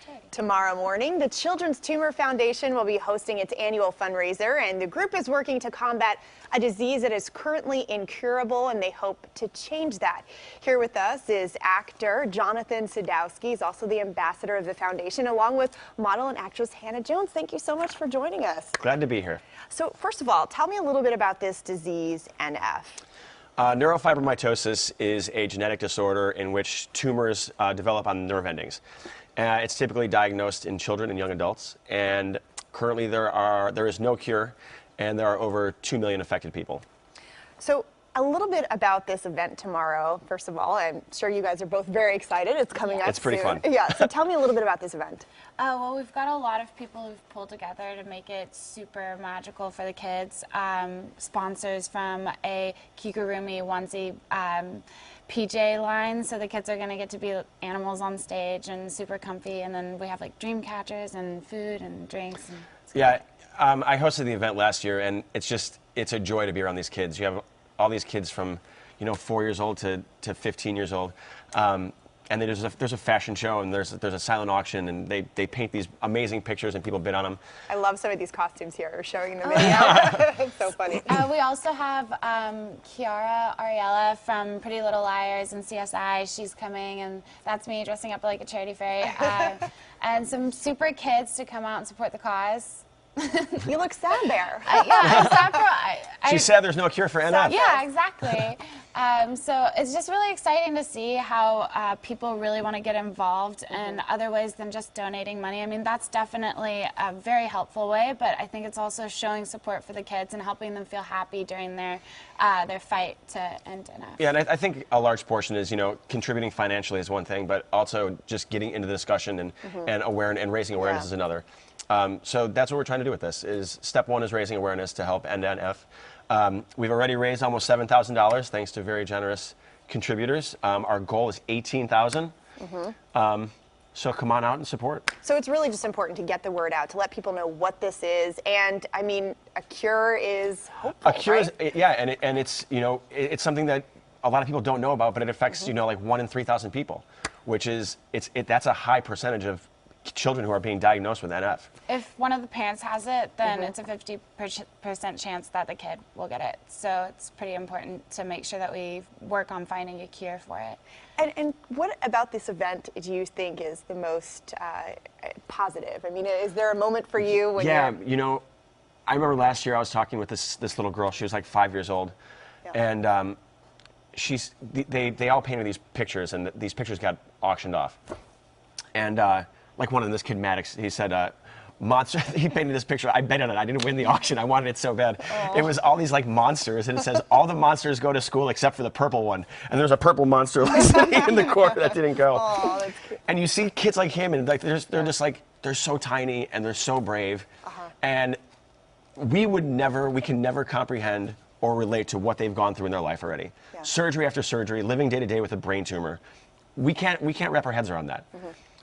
charity. Tomorrow morning, the Children's Tumor Foundation will be hosting its annual fundraiser, and the group is working to combat a disease that is currently incurable, and they hope to change that. Here with us is actor Jonathan Sadowski. He's also the ambassador of the foundation, along with model and actress Hannah Jones. Thank you so much for joining us. Glad to be here. So first of all, tell me a little bit about this disease, NF. Neurofibromatosis is a genetic disorder in which tumors develop on nerve endings. It's typically diagnosed in children and young adults, and currently there is no cure, and there are over 2 million affected people. So a little bit about this event tomorrow. First of all, I'm sure you guys are both very excited. It's coming up It's pretty soon. fun. Yeah, so tell me a little bit about this event. Well, we've got a lot of people who've pulled together to make it super magical for the kids. Sponsors from a Kigurumi onesie PJ line, so the kids are going to get to be animals on stage and super comfy. And then we have like dream catchers and food and drinks. And Yeah, I hosted the event last year, and it's a joy to be around these kids. You have all these kids from 4 years old to 15 years old. And there's a fashion show, and there's a silent auction, and they paint these amazing pictures, and people bid on them. I love some of these costumes here. You're showing in the video. It's so funny. We also have Kiara Ariella from Pretty Little Liars and CSI. She's coming, and that's me dressing up like a charity fairy. And some super kids to come out and support the cause. You look sad there. Yeah, I'm sad for, She said there's no cure for NF. Yeah, exactly. So it's just really exciting to see how people really want to get involved in other ways than just donating money. I mean, that's definitely a very helpful way, but I think it's also showing support for the kids and helping them feel happy during their fight to end NF. Yeah, and I think a large portion is, contributing financially is one thing, but also just getting into the discussion and raising awareness is another. So that's what we're trying to do with this. Step one is raising awareness to help end NF. We've already raised almost $7,000 thanks to very generous contributors. Our goal is $18,000. So come on out and support. So it's really just important to get the word out, to let people know what this is. And I mean, a cure is hopeful, A cure right? is, yeah, and it's, it's something that a lot of people don't know about, but it affects, like 1 in 3,000 people, which is, that's a high percentage of children who are being diagnosed with NF. If one of the parents has it, then it's a 50% chance that the kid will get it. So it's pretty important to make sure that we work on finding a cure for it. And what about this event do you think is the most positive? I mean, is there a moment for you when you're... I remember last year I was talking with this little girl. She was like 5 years old. Yeah. And they all painted these pictures, and these pictures got auctioned off. And like one of them, this kid Maddox, he said, monster, he painted this picture. I bet on it. I didn't win the auction. I wanted it so bad. It was all these like monsters, and it says all the monsters go to school except for the purple one. And there's a purple monster like sitting in the corner that didn't go. Oh, that's cute. And you see kids like him, and like they're just like, they're so tiny and they're so brave. And we can never comprehend or relate to what they've gone through in their life already. Yeah. Surgery after surgery, living day to day with a brain tumor. We can't wrap our heads around that.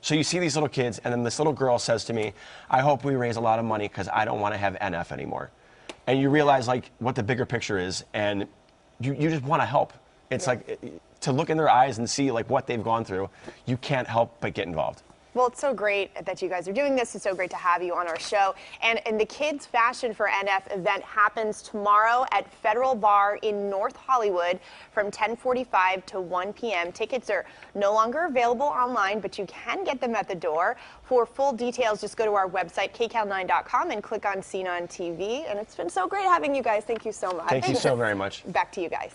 So you see these little kids, and then this little girl says to me, I hope we raise a lot of money because I don't want to have NF anymore. And you realize like what the bigger picture is, and you just want to help. It's like to look in their eyes and see like what they've gone through, you can't help but get involved. Well, it's so great that you guys are doing this. It's so great to have you on our show. And the Kids Fashion for NF event happens tomorrow at Federal Bar in North Hollywood from 10:45 to 1 p.m. Tickets are no longer available online, but you can get them at the door. For full details, just go to our website, kcal9.com, and click on Scene on TV. And it's been so great having you guys. Thank you so much. Thank you so very much. Back to you guys.